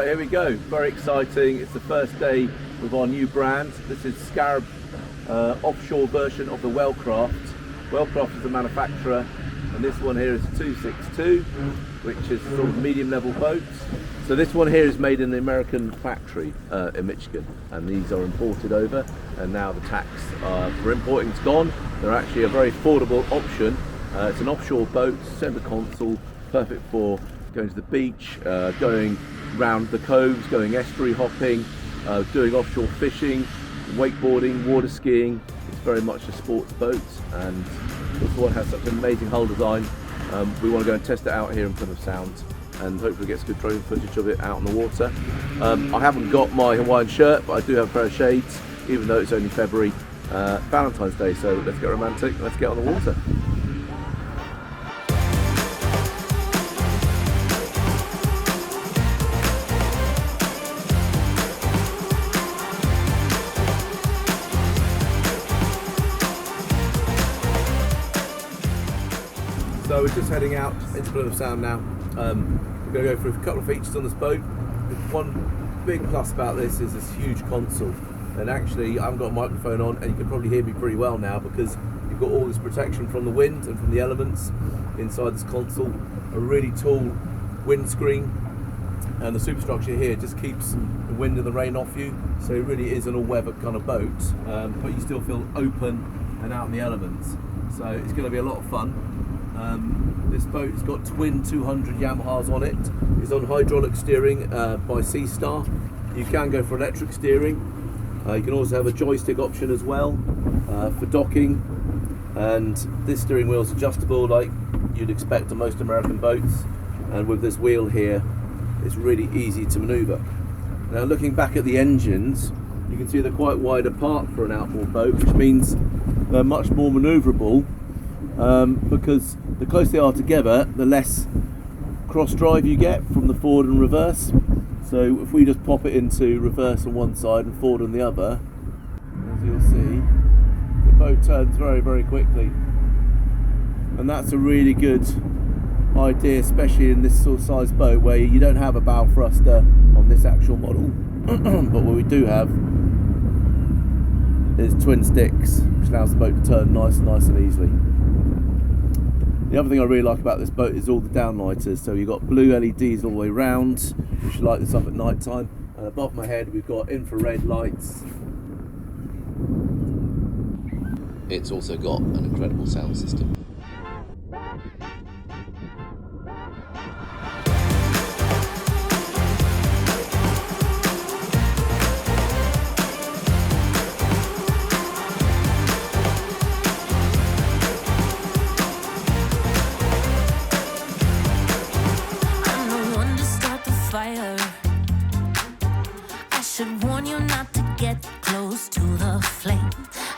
Right, here we go. Very exciting. It's the first day with our new brand. This is Scarab Offshore version of the Wellcraft. Wellcraft is the manufacturer, and this one here is a 262, which is sort of medium level boats. So this one here is made in the American factory in Michigan, and these are imported over, and now the tax for importing is gone. They're actually a very affordable option. It's an offshore boat, centre console, perfect for going to the beach, going round the coves, going estuary hopping, doing offshore fishing, wakeboarding, water skiing. It's very much a sports boat, and this one has such an amazing hull design. We want to go and test it out here in Plymouth Sound and hopefully get some good drone footage of it out on the water. I haven't got my Hawaiian shirt, but I do have a pair of shades, even though it's only February, Valentine's Day, so let's get romantic, let's get on the water. So we're just heading out into Plymouth Sound now. We're going to go through a couple of features on this boat. One big plus about this is this huge console. And actually, I haven't got a microphone on, and you can probably hear me pretty well now because you've got all this protection from the wind and from the elements inside this console. A really tall windscreen, and the superstructure here just keeps the wind and the rain off you. So it really is an all-weather kind of boat, but you still feel open and out in the elements. So it's going to be a lot of fun. This boat has got twin 200 Yamahas on it. It's on hydraulic steering by Sea Star. You can go for electric steering. You can also have a joystick option as well for docking. And this steering wheel is adjustable like you'd expect on most American boats. And with this wheel here, it's really easy to manoeuvre. Now looking back at the engines, you can see they're quite wide apart for an outboard boat, which means they're much more manoeuvrable. Because the closer they are together, the less cross drive you get from the forward and reverse. So if we just pop it into reverse on one side and forward on the other, as you'll see, the boat turns very, very quickly. And that's a really good idea, especially in this sort of size boat where you don't have a bow thruster on this actual model. But what we do have is twin sticks, which allows the boat to turn nice and easily. The other thing I really like about this boat is all the downlighters. So you've got blue LEDs all the way round, which light this up at night time. And above my head we've got infrared lights. It's also got an incredible sound system. I should warn you not to get close to the flame.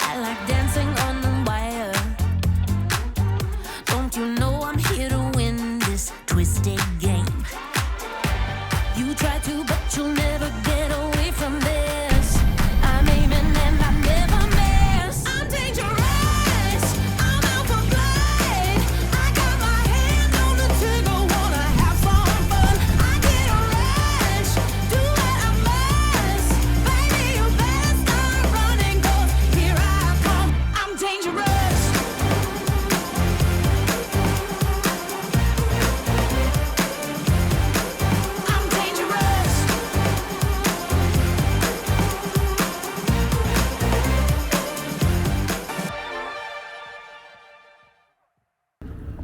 I like dancing on the wire. Don't you know I'm here to win this twisted game? You try to, but you'll never get away from this. I'm aiming and I never miss. I'm dangerous, I'm out for blood. I got my hand on the trigger, wanna have some fun. I get a rush, do what I must. Baby, you better start running, 'cause here I come. I'm dangerous. I'm dangerous.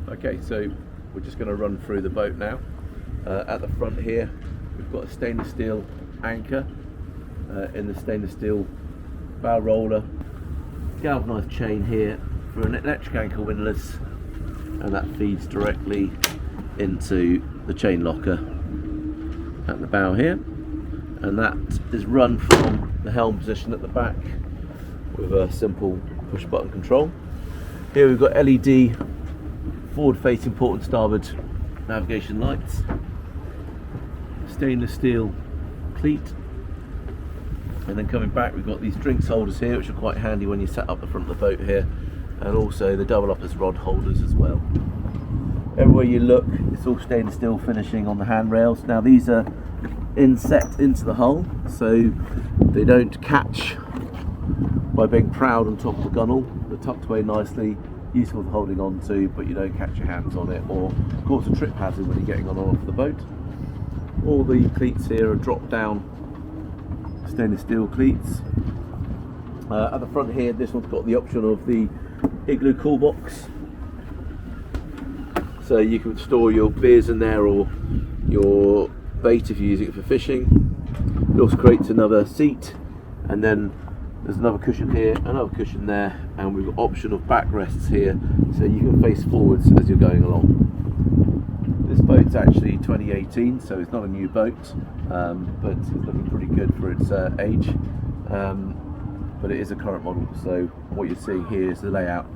Okay, so we're just going to run through the boat now. At the front here, we've got a stainless steel anchor in the stainless steel bow roller. Galvanised chain here for an electric anchor windlass, and that feeds directly into the chain locker at the bow here. And that is run from the helm position at the back with a simple push button control. Here we've got LED forward facing port and starboard navigation lights, stainless steel cleat, and then coming back we've got these drinks holders here, which are quite handy when you set up the front of the boat here, and also the double up as rod holders as well. Everywhere you look, it's all stainless steel finishing on the handrails. Now these are inset into the hull, so they don't catch by being proud on top of the gunnel. They're tucked away nicely, useful for holding on to, but you don't catch your hands on it or cause a trip hazard when you're getting on and off the boat. All the cleats here are drop down stainless steel cleats. At the front here, this one's got the option of the igloo cool box, so you can store your beers in there or your bait if you're using it for fishing. It also creates another seat, and then there's another cushion here, another cushion there, and we've got option of backrests here, so you can face forwards as you're going along. This boat's actually 2018, so it's not a new boat, but it's looking pretty good for its age. But it is a current model, so what you're seeing here is the layout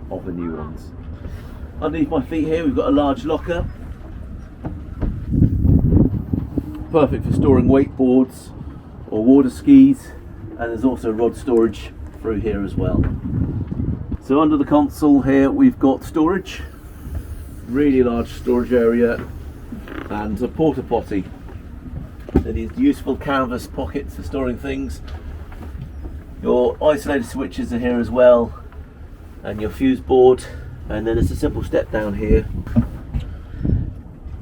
of the new ones. Underneath my feet here, we've got a large locker, perfect for storing wakeboards or water skis, and there's also rod storage through here as well. So under the console here, we've got storage, really large storage area, and a porta potty. So these useful canvas pockets for storing things. Your isolator switches are here as well, and your fuse board, and then it's a simple step down here.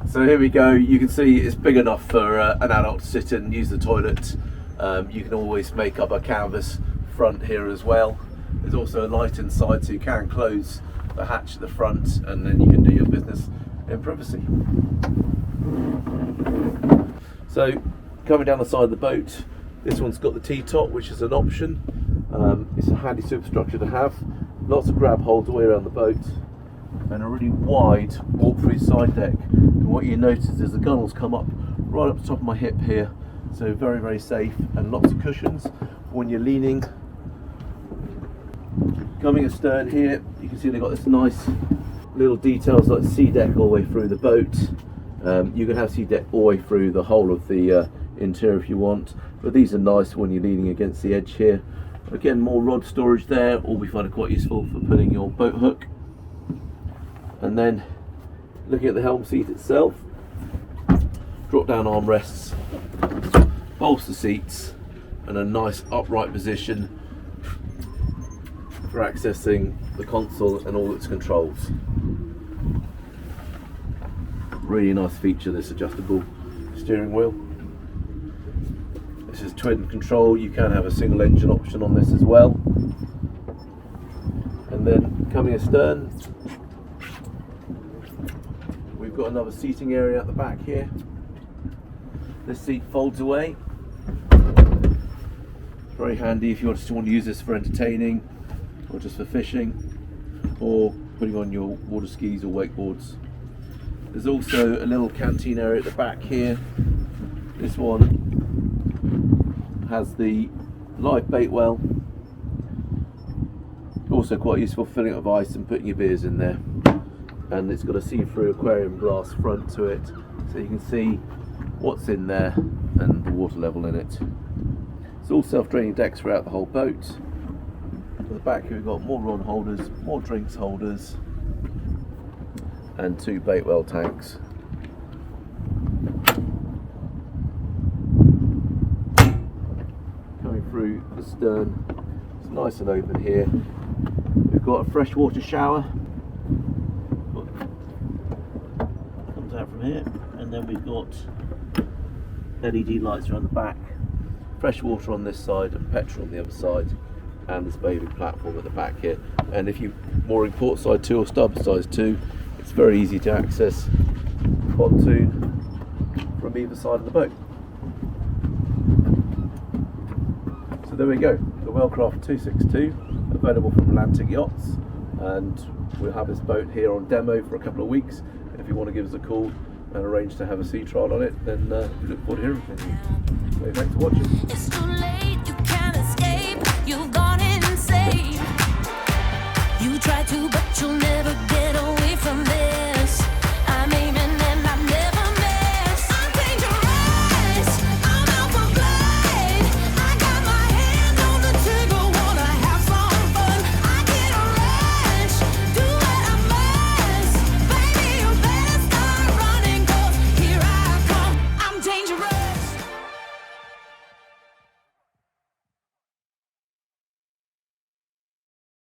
So here we go, you can see it's big enough for an adult to sit in and use the toilet. You can always make up a canvas front here as well. There's also a light inside, so you can close the hatch at the front, and then you can do your business in privacy. So coming down the side of the boat, this one's got the T-top, which is an option. It's a handy superstructure to have. Lots of grab holds all the way around the boat, and a really wide walk-through side deck. And what you notice is the gunnels come up right up the top of my hip here, so very, very safe, and lots of cushions when you're leaning. Coming astern here, you can see they've got this nice little details like sea deck all the way through the boat. You can have sea deck all the way through the whole of the interior if you want, but these are nice when you're leaning against the edge here. Again, more rod storage there, or we find it quite useful for putting your boat hook. And then looking at the helm seat itself, drop down armrests, bolster seats, and a nice upright position for accessing the console and all its controls. Really nice feature, this adjustable steering wheel. This is twin control. You can have a single engine option on this as well. And then coming astern, we've got another seating area at the back here. This seat folds away. Very handy if you just want to use this for entertaining, or just for fishing, or putting on your water skis or wakeboards. There's also a little canteen area at the back here. This one has the live bait well, also quite useful for filling up with ice and putting your beers in there. And it's got a see-through aquarium glass front to it, so you can see what's in there and the water level in it. It's all self-draining decks throughout the whole boat. At the back here we've got more rod holders, more drinks holders, and 2 bait well tanks. Coming through the stern, it's nice and open here. We've got a freshwater shower, comes out from here, and then we've got LED lights around the back, fresh water on this side and petrol on the other side, and this bathing platform at the back here. And if you're mooring port side 2 or starboard side 2, it's very easy to access pontoon from either side of the boat. So there we go, the Wellcraft 262, available from Atlantic Yachts, and we'll have this boat here on demo for a couple of weeks. If you want to give us a call and arrange to have a sea trial on it, then we look forward to hearing from you. So thanks for watching.